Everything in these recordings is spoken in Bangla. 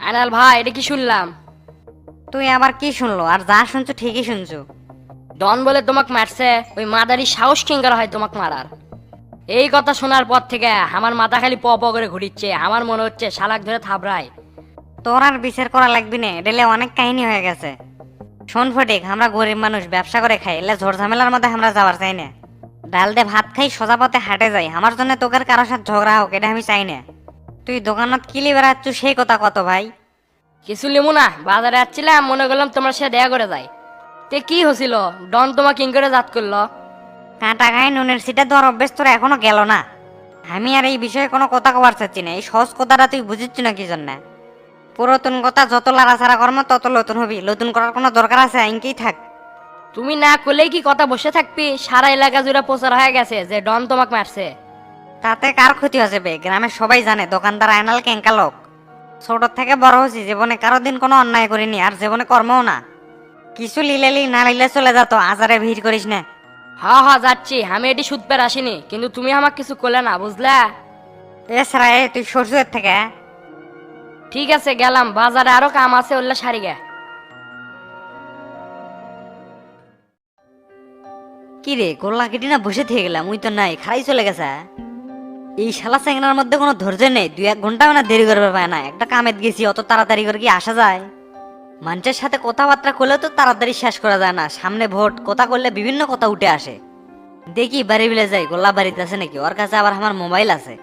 আনাল ভাই, এটা কি শুনলাম? তুই আবার কি শুনলো? আর যা শুনছো ঠিকই শুনছো। ডন বলে তোমাকে মারছে, ওই মাদারি সাহস কিঙ্গার হয় তোমাকে মারার। এই কথা শোনার পর থেকে আমার মাথা খালি প প করে ঘুরিচ্ছে, আমার মনে হচ্ছে শালাক ধরে থাবড়ায়। তোর আর বিচার করা লাগবি না, এডেলে অনেক কাহিনী হয়ে গেছে। শোন ফটিক, আমরা গরিব মানুষ, ব্যবসা করে খাই, এলে ঝোর ঝামেলার মধ্যে আমরা যাওয়ার চাই না। ডাল দিয়ে ভাত খাই, সোজা পথে হাটে যাই। আমার জন্য তোকের কারোর সাথে ঝগড়া হোক, এটা আমি চাই না। তুই দোকানত কিলি বেড়াচ্ছ সেই কথা কত ভাই। কিছু লিমু না, বাজারে যাচ্ছিলাম, মনে করলাম তোমার সাথে দেখা করে যাই। তে কি হছিল? ডন তোমাকে কিং করে জাত করলো? কাঁটা গায়ে নুনের সিটে দেওয়ার অভ্যেস তোর এখনো গেল না। আমি আর এই বিষয়ে কোনো কথা কবার চাচ্ছি না। এই সহজ কথাটা তুই বুঝিচ্ছ না কি জন্য? পুরাতন কথা যত লাড়াছাড়া কর্ম তত নতুন হবি, নতুন করার কোনো দরকার আছে? আইনকেই থাক। তুমি না করলেই কি কথা বসে থাকবি? সারা এলাকা জুড়ে প্রচার হয়ে গেছে যে ডন তোমাকে মারছে। তাতে কার ক্ষতি হচ্ছে বে? গ্রামের সবাই জানে দোকানদার আয়নাল কেঙ্কা লোক। ছোট থেকে বড় হয়েছি, জীবনে কারো দিন কোনো অন্যায় করিনি, আর জীবনে কর্মও না। কিছু লিলেলি না লিলে চলে যাতো, আজারে ভিড় করিস না। হ্যাঁ হ্যাঁ, যাচ্ছি। আমি এটি সুদ পের আসিনি, কিন্তু তুমি আমাকে কিছু করলে না, বুঝলা? এছাড়া তুই শ্বশুরের থেকে। ঠিক আছে, গেলাম। বাজারে আরো কাম আছে, ওল্লা সারি গে। কি রে, গোল্লা কেটে না বসে থেকে গেলাম, উই তো নাই, খারাই চলে গেছে। এই শালা চেঙ্গনার মধ্যে কোনো ধৈর্য নেই, 2-1 ঘন্টাও না দেরি করবে পায় না। একটা কামেত গেছি, অত তাড়াতাড়ি করে কি আসা যায়? মানুষের সাথে কথাবার্তা করলেও তো তাড়াতাড়ি শেষ করা যায় না। সামনে ভোট, কথা করলে বিভিন্ন কথা উঠে আসে। দেখি বাড়ি বিলে যাই, গোল্লা বাড়িতে আছে নাকি, ওর কাছে আবার আমার মোবাইল আছে।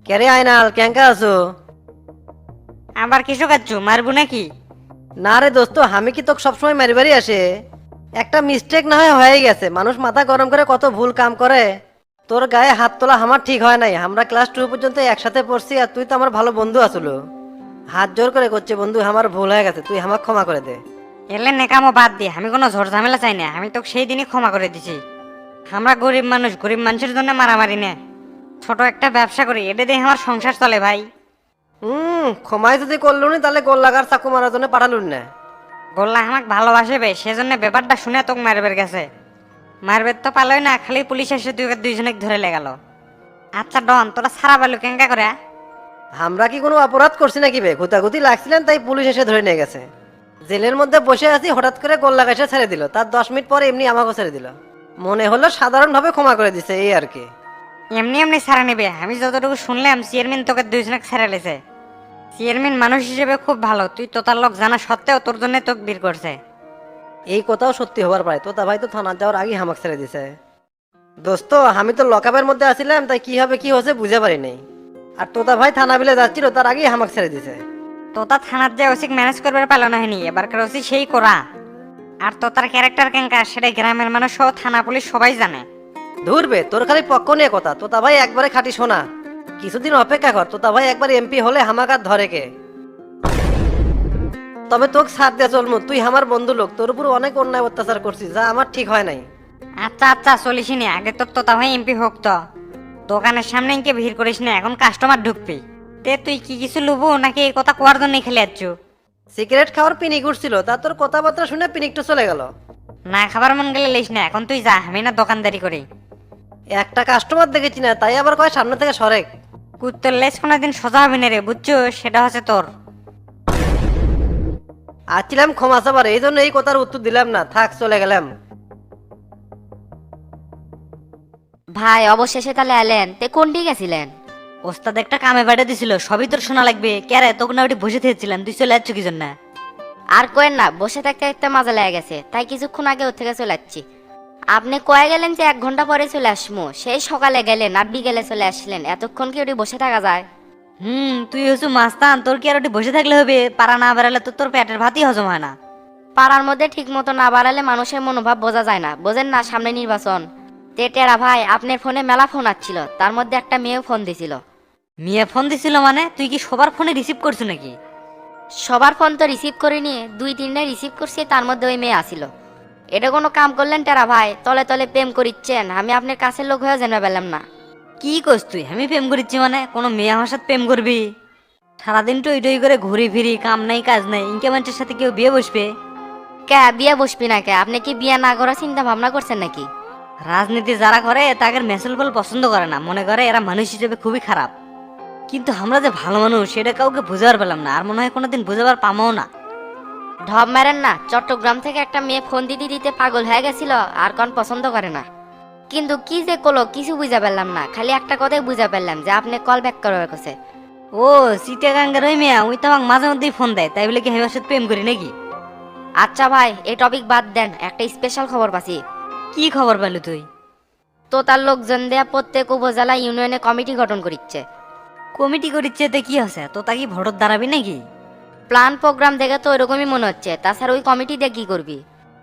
কেরে আয়নাল কেঙ্কা আছো? আবার কিছু কাচ্ছু মারবো নাকি? না রে দোস্ত, আমি কি তোকে সবসময় মারিবারি আসে? একটা মিস্টেক না হয় হয়ে গেছে, মানুষ মাথা গরম করে কত ভুল কাম করে। তোর গায়ে হাত তোলা আমার ঠিক হয় নাই। আমরা ক্লাস 2 পর্যন্ত একসাথে পড়ছি, আর তুই তো আমার ভালো বন্ধু আসলো। হাত জোর করে করছে, বন্ধু আমার ভুল হয়ে গেছে, তুই আমাকে ক্ষমা করে দে। এলে নেকামো বাদ দিয়ে, আমি কোনো ঝড় ঝামেলা চাই না। আমি তোকে সেই দিনই ক্ষমা করে দিছি। আমরা গরিব মানুষ, গরিব মানুষের জন্য মারামারি না। ছোট একটা ব্যবসা করি, এটা দিয়ে আমার সংসার চলে ভাই। ক্ষমাই যদি করলু নি, তাহলে গোল লাগার চাকু মারার জন্য পাঠালুন না। গোল্লা আমাকে ভালোবাসে বে, সেজন্য ব্যাপারটা শুনে তোকে মারবের গেছে। মারবের তো পালোই না, খালি পুলিশ এসে দুইজনে ধরে লেগালো। আচ্ছা ডন, তোরা সারা বালু কেঙ্কা করে? আমরা কি কোনো অপরাধ করছি নাকি বে? গুতাগুতি লাগছিলেন, তাই পুলিশ এসে ধরে নিয়ে গেছে। জেলের মধ্যে বসে আছি, হঠাৎ করে গোল লাগা এসে ছেড়ে দিল। তার 10 মিনিট পরে এমনি আমাকে ছেড়ে দিল। মনে হলো সাধারণভাবে ক্ষমা করে দিছে, এই আর কি। এমনি এমনি ছাড়া নেবে? আমি যতটুকু শুনলাম চেয়ারম্যান তোকে দুইজনকে ছেড়ে লেছে। চেয়ারম্যান মানুষ হিসেবে খুব ভালো, তুই তোতার লোক জানা সত্ত্বেও তোর জন্য তোকে বীর করছে। এই কথাও সত্যি হবার পারে। তোতা ভাই তো থানা যাওয়ার আগে হামাক ছেড়ে দিছে। দোস্ত, আমি তো লকআপের মধ্যে আছিলাম, তাই কি হবে কি হচ্ছে বুঝে পারি নাই। আর তোতা ভাই থানা বিলে যাচ্ছিল, তার আগেই হামাক ছেড়ে দিছে। তোতা থানার যে ওসিক ম্যানেজ করবার পালো না হয়নি, এবারকার ওসি সেই করা। আর তোতার ক্যারেক্টার কেঙ্কা সেটা গ্রামের মানুষ সহ থানা পুলিশ সবাই জানে। ধরবে তোর খালি পক্ষ নিয়ে কথা। তোতা ভাই একবারে খাঁটি শোনা। কিছুদিন অপেক্ষা কর, তোতা ভাই একবার এমপি হলে হামাক আর ধরে কে। তবে তোকে ছাড় দিয়ে চলমু, তুই আমার বন্ধু লোক, তোর উপর অনেক অন্যায় অত্যাচার করছিস, যা আমার ঠিক হয় নাই। আচ্ছা আচ্ছা, চলিস নি, আগে তোর তোতা ভাই এমপি হোক তো। দোকানের সামনে ইনকে ভিড় করিস না, এখন কাস্টমার ঢুকবি। তে তুই কি কিছু লুবো নাকি এই কথা কোয়ার জন্যই খেলে যাচ্ছ? সিগারেট খাওয়ার পিনিক উঠছিল, তা তোর কথাবার্তা শুনে পিনিকটা চলে গেল। না খাবার মন গেলে লিস না, এখন তুই যা, আমি না দোকানদারি করি। একটা কাস্টমার দেখেছি না, তাই আবার কয় সামনে থেকে সরেক। কুত্তর লেজ কোনোদিন সোজা হবে না রে, বুঝছো? সেটা হচ্ছে তোর। আছিলাম ক্ষমা চাবার, এই জন্য এই কথার উত্তর দিলাম না, থাক চলে গেলাম। ভাই অবশেষে তাহলে এলেন, তে কোনটি গেছিলেন? ওস্তাদ একটা কামে বাইরে দিছিল, সবই তোর শোনা লাগবে। কে রে, তোকে না ওটি বসে থেকেছিলাম, তুই চলে যাচ্ছ কি জন্য? আর কোয়েন না, বসে থাকতে থাকতে মাজা লেগে গেছে, তাই কিছুক্ষণ আগে ওর থেকে চলে যাচ্ছি। আপনি কয়ে গেলেন যে 1 ঘন্টা পরে চলে আসবো, সেই সকালে গেলেন আর বিকেলে চলে আসলেন, এতক্ষণ কি ওটি বসে থাকা যায়? তুই হচ্ছু মাস্তান, তোর কি আর ওটি বসে থাকলে হবে? পাড়া না বেড়ালে তো তোর পেটের ভাতই হজম হয় না। পাড়ার মধ্যে ঠিক মতো না বাড়ালে মানুষের মনোভাব বোঝা যায় না, বোঝেন না? সামনে নির্বাচন। টেটেরা ভাই, আপনার ফোনে মেলা ফোন আসছিল, তার মধ্যে একটা মেয়েও ফোন দিছিল। মেয়ে ফোন দিছিল মানে? তুই কি সবার ফোনে রিসিভ করছো নাকি? সবার ফোন তো রিসিভ করিনি, 2-3টা রিসিভ করছি, তার মধ্যে ওই মেয়ে আসিল। এটা কোনো কাম করলেন টেরা ভাই? তলে তলে প্রেম করিচ্ছেন, আমি আপনার কাছের লোক হয়ে জানতে পারলাম না। কি করছ তুই? আমি প্রেম করিচ্ছি মানে? কোনো মেয়ে আমার সাথে প্রেম করবি? সারাদিন টই টই করে ঘুরি ফিরি, কাম নাই কাজ নাই, ইনকে মানুষের সাথে কেউ বিয়ে বসবে? কে বিয়ে বসবি না কে? আপনি কি বিয়ে না করার চিন্তা ভাবনা করছেন নাকি? রাজনীতি যারা করে তাদের মেসেল বল পছন্দ করে না, মনে করে এরা মানুষ হিসেবে খুবই খারাপ। কিন্তু আমরা যে ভালো মানুষ সেটা কাউকে বুঝাবার পেলাম না, আর মনে হয় কোনোদিন বুঝাবার পামও না। ঢপ মারেন না, চট্টগ্রাম থেকে একটা মেয়ে ফোন দিতে দিতে পাগল হয়ে গেছিল, আর কোন পছন্দ করে না। কিন্তু কি যে করলো কিছু বুঝা পারলাম না, খালি একটা কথাই বুঝা পারলাম যে আপনি কল ব্যাক করবে কাছে। ও চিটাগাঙ্গের ওই মেয়া, ওই তো আমাকে মাঝে মধ্যেই ফোন দেয়, তাই বলে কি হেবার সাথে প্রেম করি নাকি? আচ্ছা ভাই, এই টপিক বাদ দেন, একটা স্পেশাল খবর পাচ্ছি। কি খবর পেলু তুই? তো তার লোকজন দেয়া প্রত্যেক উপজেলা ইউনিয়নে কমিটি গঠন করিচ্ছে। কমিটি করিচ্ছে এতে কি আছে? তো তা কি ভোটর দাঁড়াবি নাকি? প্ল্যান প্রোগ্রাম দেখে তো ওইরকমই মনে হচ্ছে। তাছাড়া ওই কমিটি দিয়ে কি করবি?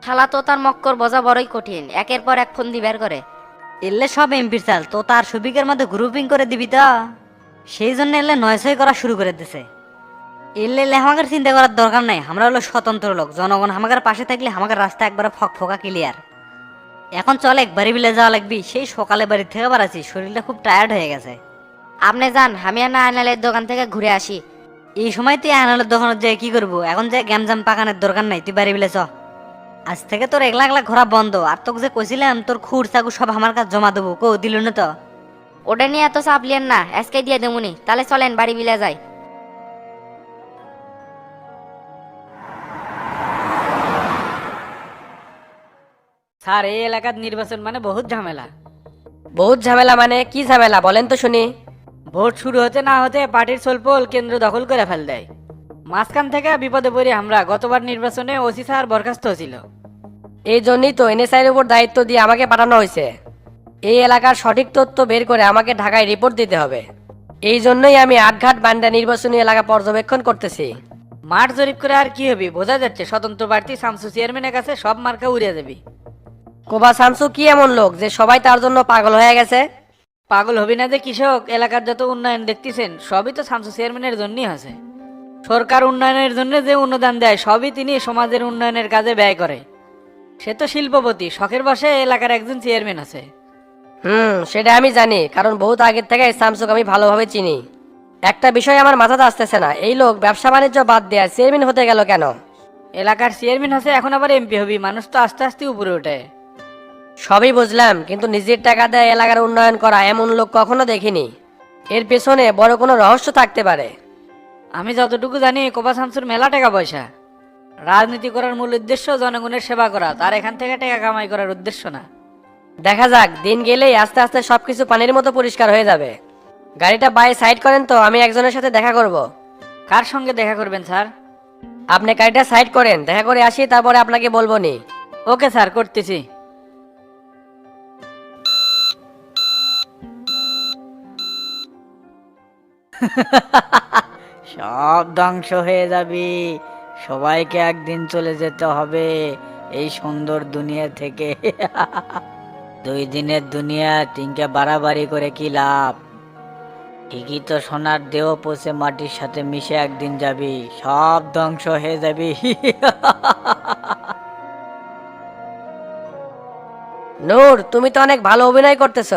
শালা তো তার মক্কর বোঝা বড়ই কঠিন, একের পর এক ফোন বের করে। এলে সব এমপির চাল, তো তার সবিকের মধ্যে গ্রুপিং করে দিবি তো, সেই জন্য এলে 9-6 করা শুরু করে দিছে। এলে আমাদের চিন্তা করার দরকার নাই, আমরা হলো স্বতন্ত্র লোক, জনগণ আমাদের পাশে থাকলে আমাদের রাস্তা একবারে ফকা ক্লিয়ার। এখন চল একবারে বিলে যাওয়া লাগবি, সেই সকালে বাড়ি থেকে বাড়াচ্ছি, শরীরটা খুব টায়ার্ড হয়ে গেছে। আপনি যান, আমি আর না আনালের দোকান থেকে ঘুরে আসি। এই সময় তুই আনালের দোকানে যাই কি করবো? এখন যে গ্যামজাম পাকানোর দরকার নাই, তুই বাড়ি বিলে চ। আজ থেকে তোর একলা একলা ঘোরা বন্ধ, আর তোকে যে কইছিলাম তোর খুর চাকু সব আমার কাছে জমা দেবো, কো দিল না তো? ওটা নিয়ে এত চাপ লিয়েন না, আজকে দিয়ে দেবুনি। তাহলে চলেন বাড়ি বিলে যাই। স্যার, এই এলাকার নির্বাচন মানে বহুত ঝামেলা। বহুত ঝামেলা মানে কি ঝামেলা বলেন তো শুনি। ভোট শুরু হতে না হতে পার্টির সোলপোল কেন্দ্র দখল করে ফেল দেয়। মাঝখান থেকে বিপদে পড়ি আমরা। গতবার নির্বাচনে ওসি স্যার বরখাস্ত হয়েছিল। এই জন্যই তো এনএসআই এর উপর দায়িত্ব দিয়ে আমাকে পাঠানো হয়েছে। এই এলাকার সঠিক তথ্য বের করে আমাকে ঢাকায় রিপোর্ট দিতে হবে। এই জন্যই আমি আটঘাট বান্ডা নির্বাচনী এলাকা পর্যবেক্ষণ করতেছি। মাঠ জরিপ করে আর কি হবে? বোঝা যাচ্ছে স্বতন্ত্র প্রার্থী শামসু চেয়ারম্যানের কাছে সব মার্কা উড়িয়ে যাবি। কোবা শামসু কি এমন লোক যে সবাই তার জন্য পাগল হয়ে গেছে? পাগল হবি না যে কৃষক? এলাকার যত উন্নয়ন দেখতেছেন সবই তো শামসু চেয়ারম্যানের জন্যই আছে। সরকার উন্নয়নের জন্য যে অনুদান দেয় সবই তিনি সমাজের উন্নয়নের কাজে ব্যয় করে। সে তো শিল্পপতি, শখের বসে এলাকার একজন চেয়ারম্যান আছে। সেটা আমি জানি, কারণ বহুত আগের থেকে শামসুকে আমি ভালোভাবে চিনি। একটা বিষয় আমার মাথাতে আসতেছে না, এই লোক ব্যবসা বাণিজ্য বাদ দেয়া চেয়ারম্যান হতে গেল কেন? এলাকার চেয়ারম্যান আছে, এখন আবার এমপি হবি। মানুষ তো আস্তে আস্তে উপরে ওঠে। সবই বুঝলাম, কিন্তু নিজের টাকা দেয় এলাকার উন্নয়ন করা এমন লোক কখনো দেখিনি। এর পেছনে বড় কোনো রহস্য থাকতে পারে। আমি যতটুকু জানি কোপা শামসুর মেলা টাকা পয়সা। রাজনীতি করার মূল উদ্দেশ্য জনগণের সেবা করা, তার এখান থেকে টাকা কামাই করার উদ্দেশ্য না। দেখা যাক, দিন গেলেই আস্তে আস্তে সবকিছু পানির মতো পরিষ্কার হয়ে যাবে। গাড়িটা বাই সাইড করেন তো, আমি একজনের সাথে দেখা করব। কার সঙ্গে দেখা করবেন স্যার? আপনি গাড়িটা সাইড করেন, দেখা করে আসি, তারপরে আপনাকে বলবো নি। ওকে স্যার, করতেছি। সব ধ্বংস হয়ে যাবি, সবাইকে একদিন চলে যেতে হবে এই সুন্দর দুনিয়া থেকে। 2 দিনের দুনিয়া তিনকে বাড়াবাড়ি করে কি লাভ? ঠিকই তো, সোনার দেহ পচে মাটির সাথে মিশে একদিন যাবি, সব ধ্বংস হয়ে যাবি। নূর, তুমি তো অনেক ভালো অভিনয় করতেছ।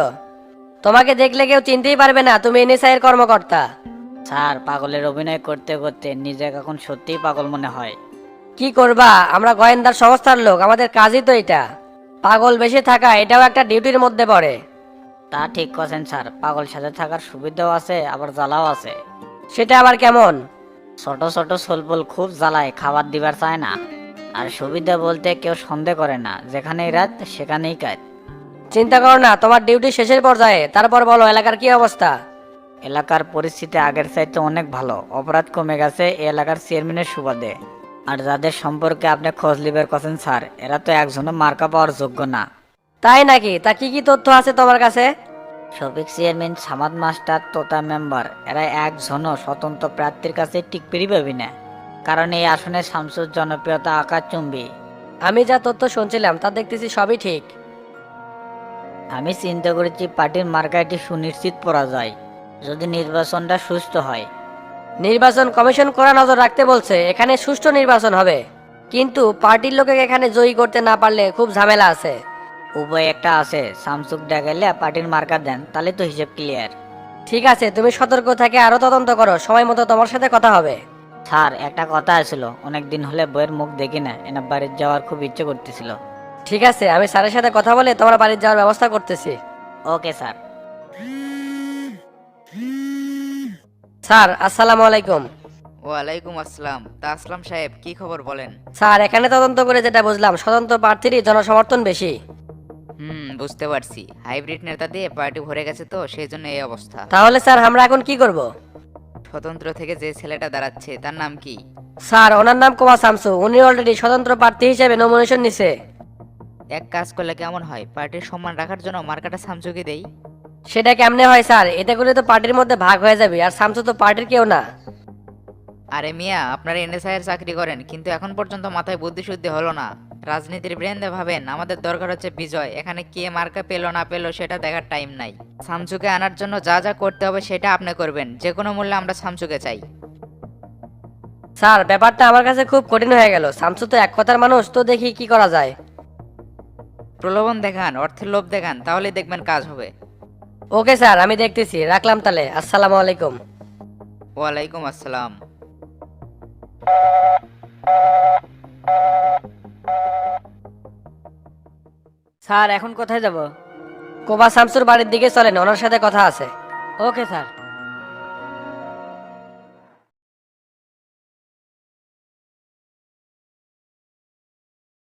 তোমাকে দেখলে কেউ চিনতেই পারবে না তুমি এনএসআই এর কর্মকর্তা। স্যার, পাগলের অভিনয় করতে করতে নিজেকে এখন সত্যিই পাগল মনে হয়। কি করবা, আমরা গোয়েন্দার সংস্থার লোক, আমাদের কাজই তো এটা। পাগল বেশি থাকা এটাও একটা ডিউটির মধ্যে পড়ে। তা ঠিক কথা স্যার, পাগল সাথে থাকার সুবিধাও আছে, আবার জ্বালাও আছে। সেটা আবার কেমন? ছোট ছোট সোলপোল খুব জ্বালায়, খাবার দিবার চায় না। আর সুবিধা বলতে কেউ সন্দেহ করে না, যেখানেই রাত সেখানেই কাজ। চিন্তা করো না, তোমার ডিউটি শেষের পর্যায়ে। তারপর বলো এলাকার কি অবস্থা? এলাকার পরিস্থিতি আগের চাইতে অনেক ভালো, অপরাধ কমে গেছে এই এলাকার চেয়ারম্যানের সুবাদে। আর যাদের সম্পর্কে আপনি খোঁজ লিবার কথা স্যার, এরা তো একজনও মার্কা পাওয়ার যোগ্য না। তাই নাকি? তা কি কি তথ্য আছে তোমার কাছে? শফিক চেয়ারম্যান, সামাদ মাস্টার, তোতা মেম্বার, এরা একজনও স্বতন্ত্র প্রার্থীর কাছে টিকপিরি পাবি না। কারণ এই আসনে শামসুর জনপ্রিয়তা আকাশচুম্বী। আমি যা তথ্য শুনছিলাম তা দেখতেছি সবই ঠিক। আমি চিন্তা করেছি পার্টির মার্কাটি সুনিশ্চিত পরাজয় যদি নির্বাচনটা সুষ্ঠু হয়। নির্বাচন কমিশন কড়া নজর রাখতে বলছে, এখানে সুষ্ঠু নির্বাচন হবে, কিন্তু পার্টির লোকে এখানে জয়ী করতে না পারলে খুব ঝামেলা আছে। উপায় একটা আছে, শামসুক ডাকাইলে পার্টির মার্কা দেন, তাহলে তো হিসেব ক্লিয়ার। ঠিক আছে, তুমি সতর্ক থেকে আরো তদন্ত করো, সময় মতো তোমার সাথে কথা হবে। স্যার, একটা কথা আছিল, অনেকদিন হলে বইয়ের মুখ দেখি না, এনা বাড়ির যাওয়ার খুব ইচ্ছে করতেছিল। ঠিক আছে, আমি স্যারের সাথে কথা বলে তোমার বাড়ির যাওয়ার ব্যবস্থা করতেছি। Okay sir. স্যার আসসালামু আলাইকুম। ওয়ালাইকুম আসসালাম। তা আসলাম সাহেব, কি খবর বলেন? স্যার এখানে তদন্ত করে যেটা বুঝলাম স্বতন্ত্র প্রার্থীরই জনসমর্থন বেশি। বুঝতে পারছি, হাইব্রিড নেতা দিয়ে পার্টি ভরে গেছে তো সেই জন্য এই অবস্থা। তাহলে স্যার আমরা এখন কি করব? স্বতন্ত্র থেকে যে ছেলেটা দাঁড়াচ্ছে তার নাম কি? স্যার ওনার নাম কোবা শামসু, উনি অলরেডি স্বতন্ত্র প্রার্থী হিসেবে নমিনেশন নিছে। এক কাজ করলে কেমন হয়, পার্টির সম্মান রাখার জন্য মার্কাটা সামসুকে দেই। সেটা কেমনে হয় স্যার? এতে করে তো পার্টির মধ্যে ভাগ হয়ে যাবে, আর শামসু তো পার্টির কেউ না। আরে মিয়া, আপনারা এনএসআই এর চাকরি করেন কিন্তু এখন পর্যন্ত মাথায় বুদ্ধি শুদ্ধি হলো না। রাজনীতির ব্রেন্দে ভাবেন আমাদের দরকার হচ্ছে বিজয়, এখানে কে মার্কা পেলো না পেলো সেটা দেখার টাইম নাই। শামসুকে আনার জন্য যা যা করতে হবে সেটা আপনি করবেন, যে কোনো মূল্যে আমরা শামসুকে চাই। স্যার ব্যাপারটা আমার কাছে খুব কঠিন হয়ে গেল, শামসু তো এক কথার মানুষ, তো দেখি কি করা যায়। প্রলোভন দেখান, অর্থের লোভ দেখান, তাহলে দেখবেন কাজ হবে। ওকে স্যার, আমি দেখতেছি, রাখলাম তাহলে, আসসালামু আলাইকুম। ওয়ালাইকুম আসসালাম। স্যার এখন কোথায় যাব? কোবা শামসুর বাড়ির দিকে চলেন, ওনার সাথে কথা আছে। Okay sir.